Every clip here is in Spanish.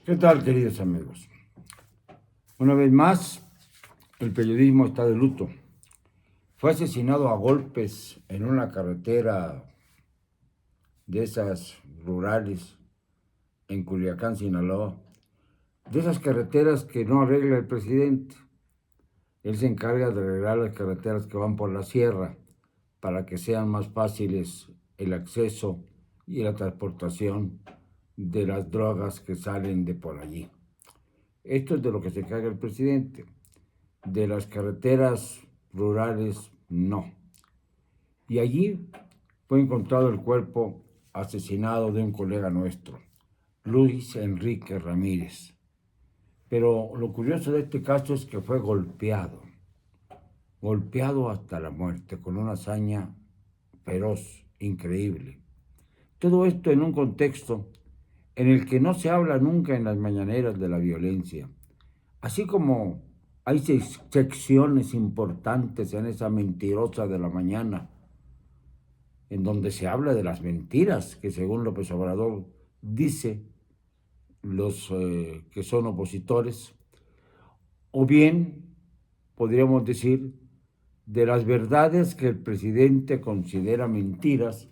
¿Qué tal, queridos amigos? Una vez más, el periodismo está de luto. Fue asesinado a golpes en una carretera de esas rurales en Culiacán, Sinaloa. De esas carreteras que no arregla el presidente. Él se encarga de arreglar las carreteras que van por la sierra para que sean más fáciles el acceso y la transportación de las drogas que salen de por allí. Esto es de lo que se encarga el presidente. De las carreteras rurales, no. Y allí fue encontrado el cuerpo asesinado de un colega nuestro, Luis Enrique Ramírez. Pero lo curioso de este caso es que fue golpeado hasta la muerte, con una hazaña feroz, increíble. Todo esto en un contexto en el que no se habla nunca en las mañaneras de la violencia. Así como hay secciones importantes en esa mentirosa de la mañana, en donde se habla de las mentiras que según López Obrador dice los que son opositores, o bien podríamos decir de las verdades que el presidente considera mentiras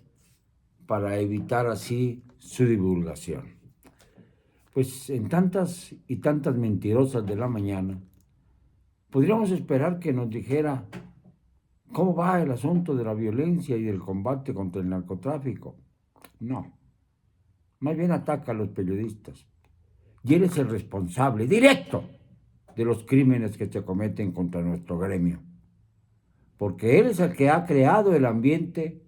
para evitar así su divulgación. Pues en tantas y tantas mentirosas de la mañana, podríamos esperar que nos dijera cómo va el asunto de la violencia y del combate contra el narcotráfico. No, más bien ataca a los periodistas. Y él es el responsable directo de los crímenes que se cometen contra nuestro gremio. Porque él es el que ha creado el ambiente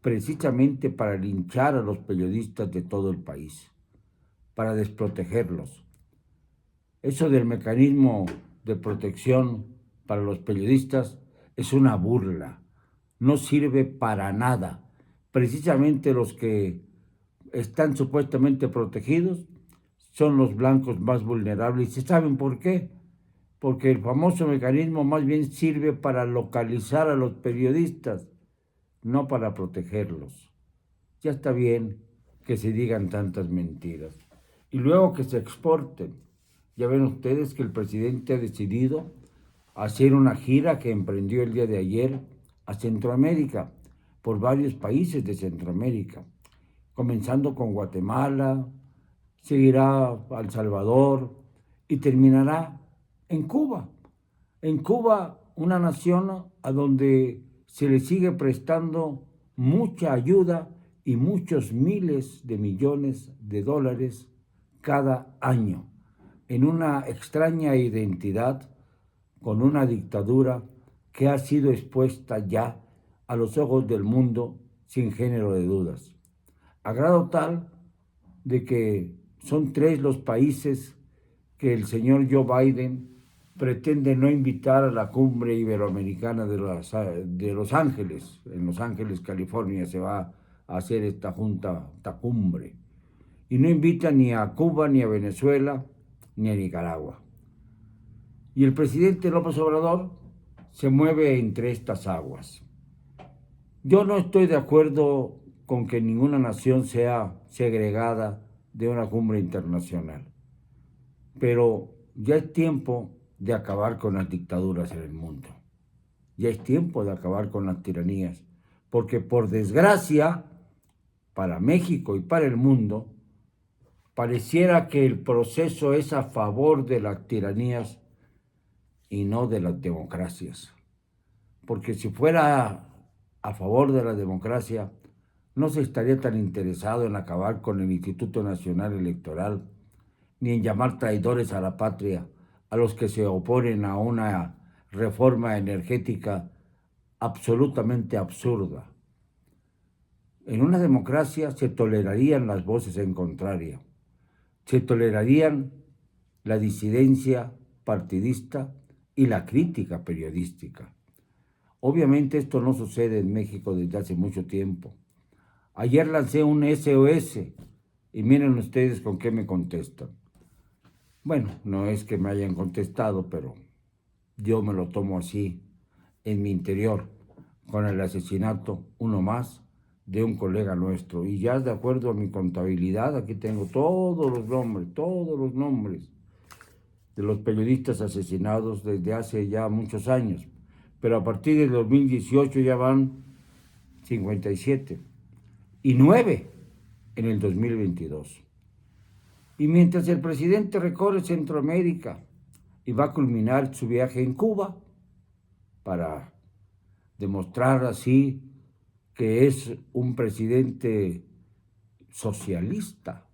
precisamente para linchar a los periodistas de todo el país, para desprotegerlos. Eso del mecanismo de protección para los periodistas es una burla, no sirve para nada. Precisamente los que están supuestamente protegidos son los blancos más vulnerables. ¿Y saben por qué? Porque el famoso mecanismo más bien sirve para localizar a los periodistas, no para protegerlos. Ya está bien que se digan tantas mentiras y luego que se exporten. Ya ven ustedes que el presidente ha decidido hacer una gira que emprendió el día de ayer a Centroamérica, por varios países de Centroamérica, comenzando con Guatemala, seguirá a El Salvador y terminará en Cuba. En Cuba, una nación a donde se le sigue prestando mucha ayuda y muchos miles de millones de dólares cada año, en una extraña identidad con una dictadura que ha sido expuesta ya a los ojos del mundo sin género de dudas. A grado tal de que son 3 los países que el señor Joe Biden pretende no invitar a la cumbre iberoamericana de Los Ángeles. En Los Ángeles, California, se va a hacer esta cumbre. Y no invita ni a Cuba, ni a Venezuela, ni a Nicaragua. Y el presidente López Obrador se mueve entre estas aguas. Yo no estoy de acuerdo con que ninguna nación sea segregada de una cumbre internacional, pero ya es tiempo de acabar con las dictaduras en el mundo. Ya es tiempo de acabar con las tiranías, porque por desgracia, para México y para el mundo, pareciera que el proceso es a favor de las tiranías y no de las democracias. Porque si fuera a favor de la democracia, no se estaría tan interesado en acabar con el Instituto Nacional Electoral, ni en llamar traidores a la patria a los que se oponen a una reforma energética absolutamente absurda. En una democracia se tolerarían las voces en contraria, se tolerarían la disidencia partidista y la crítica periodística. Obviamente esto no sucede en México desde hace mucho tiempo. Ayer lancé un SOS y miren ustedes con qué me contestan. Bueno, no es que me hayan contestado, pero yo me lo tomo así en mi interior, con el asesinato, uno más, de un colega nuestro. Y ya de acuerdo a mi contabilidad, aquí tengo todos los nombres de los periodistas asesinados desde hace ya muchos años. Pero a partir del 2018 ya van 57 y 9 en el 2022. Y mientras el presidente recorre Centroamérica y va a culminar su viaje en Cuba para demostrar así que es un presidente socialista,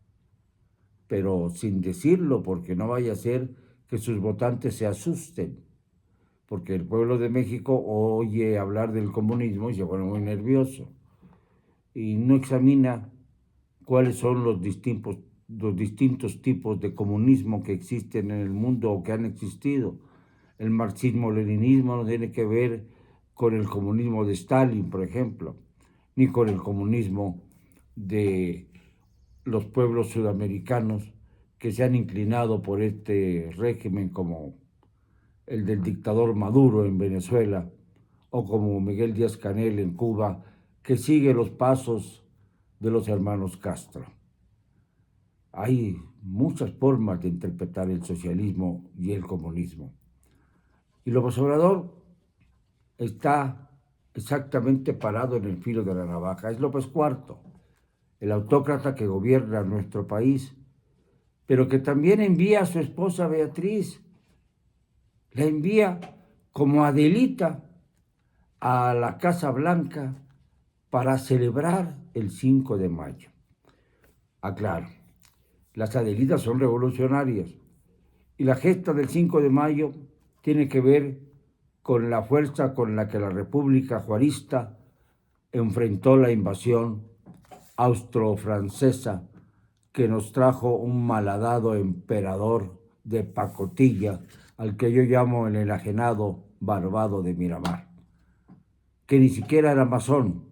pero sin decirlo, porque no vaya a ser que sus votantes se asusten, porque el pueblo de México oye hablar del comunismo y se pone muy nervioso y no examina cuáles son los distintos tipos de comunismo que existen en el mundo o que han existido. El marxismo-leninismo no tiene que ver con el comunismo de Stalin, por ejemplo, ni con el comunismo de los pueblos sudamericanos que se han inclinado por este régimen, como el del dictador Maduro en Venezuela o como Miguel Díaz-Canel en Cuba, que sigue los pasos de los hermanos Castro. Hay muchas formas de interpretar el socialismo y el comunismo. Y López Obrador está exactamente parado en el filo de la navaja. Es López IV, el autócrata que gobierna nuestro país, pero que también envía a su esposa Beatriz, la envía como Adelita a la Casa Blanca para celebrar el 5 de mayo. Aclaro, las Adelitas son revolucionarias y la gesta del 5 de mayo tiene que ver con la fuerza con la que la República Juarista enfrentó la invasión austro-francesa que nos trajo un malhadado emperador de pacotilla, al que yo llamo el enajenado Barbado de Miramar, que ni siquiera era masón.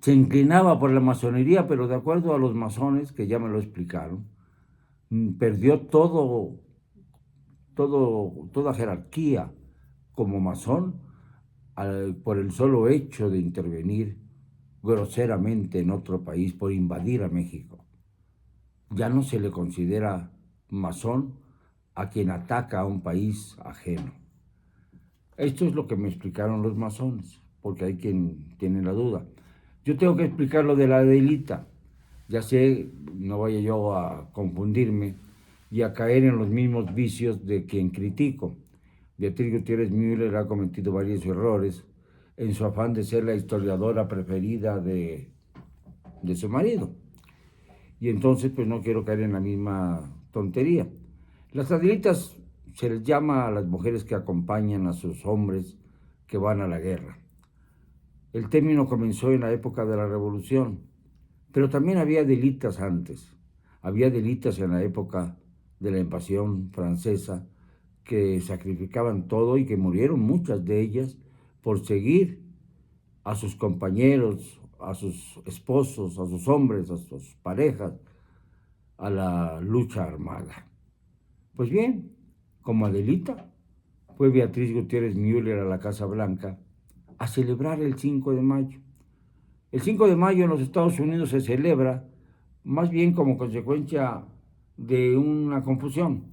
Se inclinaba por la masonería, pero de acuerdo a los masones, que ya me lo explicaron, perdió toda jerarquía como masón por el solo hecho de intervenir groseramente en otro país, por invadir a México. Ya no se le considera masón a quien ataca a un país ajeno. Esto es lo que me explicaron los masones, porque hay quien tiene la duda. Yo tengo que explicar lo de la Adelita. Ya sé, no vaya yo a confundirme y a caer en los mismos vicios de quien critico. Beatriz Gutiérrez Müller ha cometido varios errores en su afán de ser la historiadora preferida de su marido. Y entonces, pues no quiero caer en la misma tontería. Las Adelitas se les llama a las mujeres que acompañan a sus hombres que van a la guerra. El término comenzó en la época de la Revolución, pero también había Adelitas antes. Había Adelitas en la época de la invasión francesa que sacrificaban todo y que murieron muchas de ellas por seguir a sus compañeros, a sus esposos, a sus hombres, a sus parejas, a la lucha armada. Pues bien, como Adelita, fue Beatriz Gutiérrez Müller a la Casa Blanca a celebrar el 5 de mayo. El 5 de mayo en los Estados Unidos se celebra más bien como consecuencia de una confusión,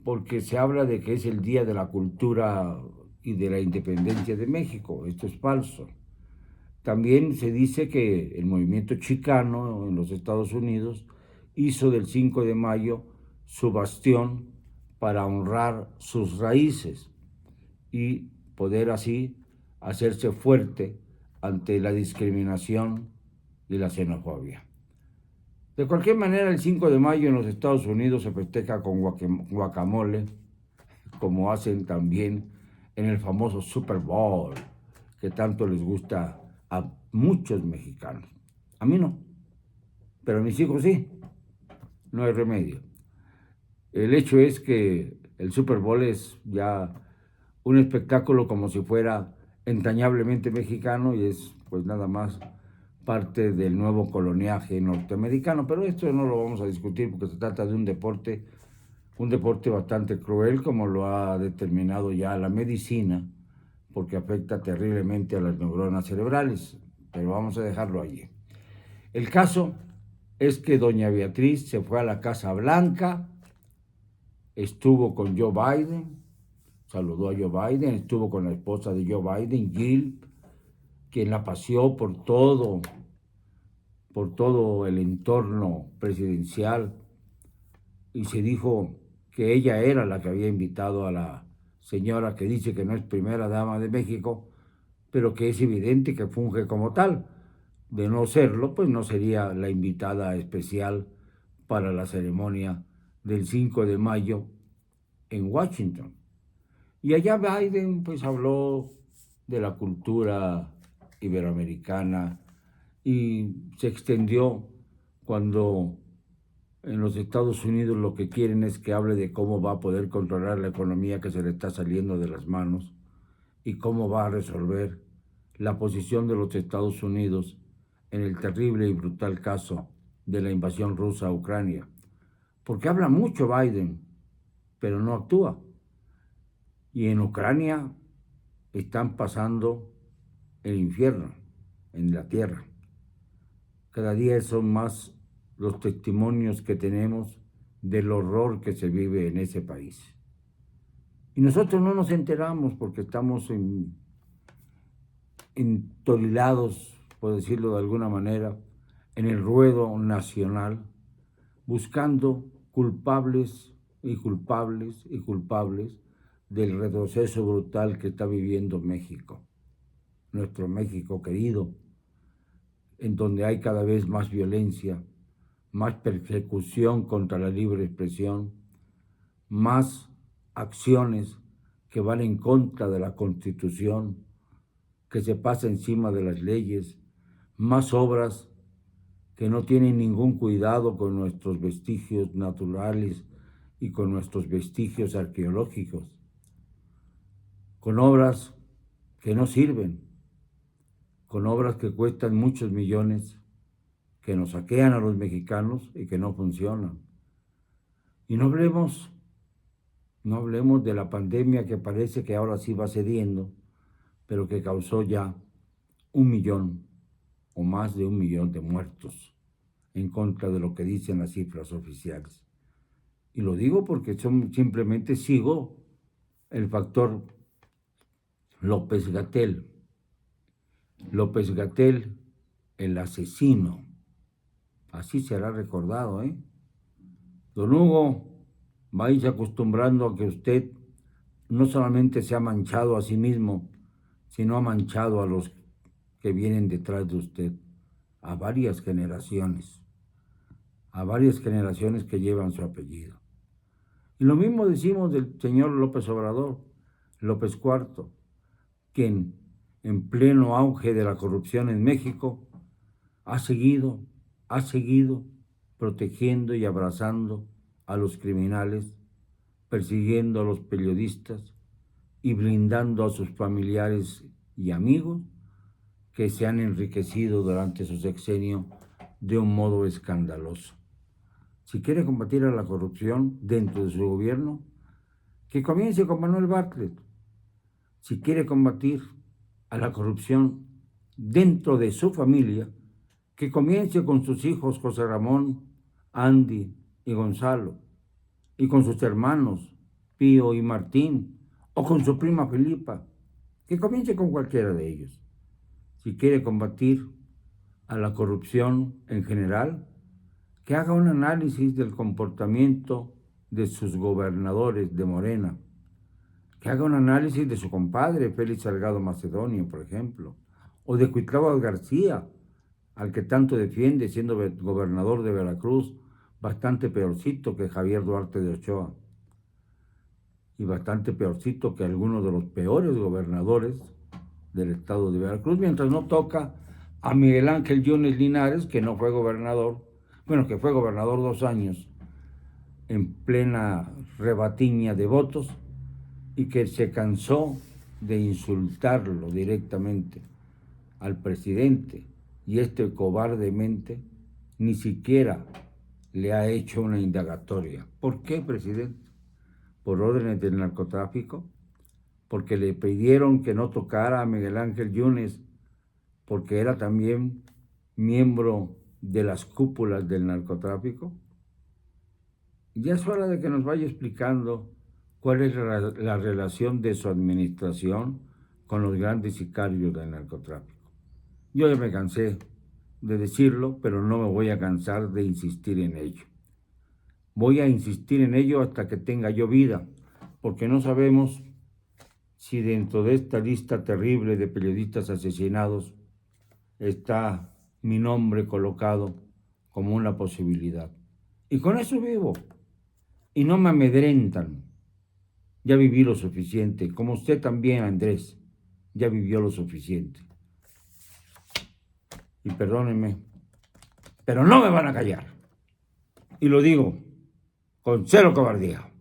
porque se habla de que es el Día de la Cultura y de la Independencia de México. Esto es falso. También se dice que el movimiento chicano en los Estados Unidos hizo del 5 de mayo su bastión para honrar sus raíces y poder así hacerse fuerte ante la discriminación y la xenofobia. De cualquier manera, el 5 de mayo en los Estados Unidos se festeja con guacamole, como hacen también en el famoso Super Bowl, que tanto les gusta a muchos mexicanos. A mí no, pero a mis hijos sí, no hay remedio. El hecho es que el Super Bowl es ya un espectáculo como si fuera entrañablemente mexicano y es pues nada más parte del nuevo coloniaje norteamericano, pero esto no lo vamos a discutir porque se trata de un deporte bastante cruel, como lo ha determinado ya la medicina, porque afecta terriblemente a las neuronas cerebrales, pero vamos a dejarlo allí. El caso es que doña Beatriz se fue a la Casa Blanca, estuvo con Joe Biden, saludó a Joe Biden, estuvo con la esposa de Joe Biden, Jill, quien la paseó por todo el entorno presidencial, y se dijo que ella era la que había invitado a la señora que dice que no es primera dama de México, pero que es evidente que funge como tal. De no serlo, pues no sería la invitada especial para la ceremonia del 5 de mayo en Washington. Y allá Biden pues habló de la cultura iberoamericana y se extendió cuando en los Estados Unidos lo que quieren es que hable de cómo va a poder controlar la economía que se le está saliendo de las manos y cómo va a resolver la posición de los Estados Unidos en el terrible y brutal caso de la invasión rusa a Ucrania. Porque habla mucho Biden, pero no actúa. Y en Ucrania están pasando el infierno en la tierra. Cada día son más los testimonios que tenemos del horror que se vive en ese país. Y nosotros no nos enteramos porque estamos entorilados, por decirlo de alguna manera, en el ruedo nacional, buscando culpables y culpables y culpables del retroceso brutal que está viviendo México, nuestro México querido, en donde hay cada vez más violencia, más persecución contra la libre expresión, más acciones que van en contra de la Constitución, que se pasa encima de las leyes, más obras que no tienen ningún cuidado con nuestros vestigios naturales y con nuestros vestigios arqueológicos, con obras que no sirven, con obras que cuestan muchos millones, que nos saquean a los mexicanos y que no funcionan. Y no hablemos de la pandemia que parece que ahora sí va cediendo, pero que causó ya 1 millón o más de 1 millón de muertos en contra de lo que dicen las cifras oficiales. Y lo digo porque simplemente sigo el factor López-Gatell. López-Gatell, el asesino, así será recordado, ¿eh? Don Hugo, vais acostumbrando a que usted no solamente se ha manchado a sí mismo, sino ha manchado a los que vienen detrás de usted, a varias generaciones que llevan su apellido. Y lo mismo decimos del señor López Obrador, López IV, quien en pleno auge de la corrupción en México ha seguido protegiendo y abrazando a los criminales, persiguiendo a los periodistas y blindando a sus familiares y amigos que se han enriquecido durante su sexenio de un modo escandaloso. Si quiere combatir a la corrupción dentro de su gobierno, que comience con Manuel Bartlett. Si quiere combatir a la corrupción dentro de su familia, que comience con sus hijos José Ramón, Andy y Gonzalo, y con sus hermanos Pío y Martín, o con su prima Felipa, que comience con cualquiera de ellos. Si quiere combatir a la corrupción en general, que haga un análisis del comportamiento de sus gobernadores de Morena, que haga un análisis de su compadre Félix Salgado Macedonio, por ejemplo, o de Cuitláhuac García, al que tanto defiende siendo gobernador de Veracruz, bastante peorcito que Javier Duarte de Ochoa, y bastante peorcito que algunos de los peores gobernadores del estado de Veracruz, mientras no toca a Miguel Ángel Yunes Linares, que no fue gobernador, que fue gobernador 2 años, en plena rebatiña de votos, y que se cansó de insultarlo directamente al presidente, y este cobardemente ni siquiera le ha hecho una indagatoria. ¿Por qué, presidente? ¿Por órdenes del narcotráfico? porque le pidieron que no tocara a Miguel Ángel Yunes, porque era también miembro de las cúpulas del narcotráfico. Ya es hora de que nos vaya explicando cuál es la relación de su administración con los grandes sicarios del narcotráfico. Yo ya me cansé de decirlo, pero no me voy a cansar de insistir en ello. Voy a insistir en ello hasta que tenga yo vida, porque no sabemos si dentro de esta lista terrible de periodistas asesinados está mi nombre colocado como una posibilidad. Y con eso vivo. Y no me amedrentan. Ya viví lo suficiente, como usted también, Andrés, ya vivió lo suficiente. Y perdónenme, pero no me van a callar. Y lo digo con cero cobardía.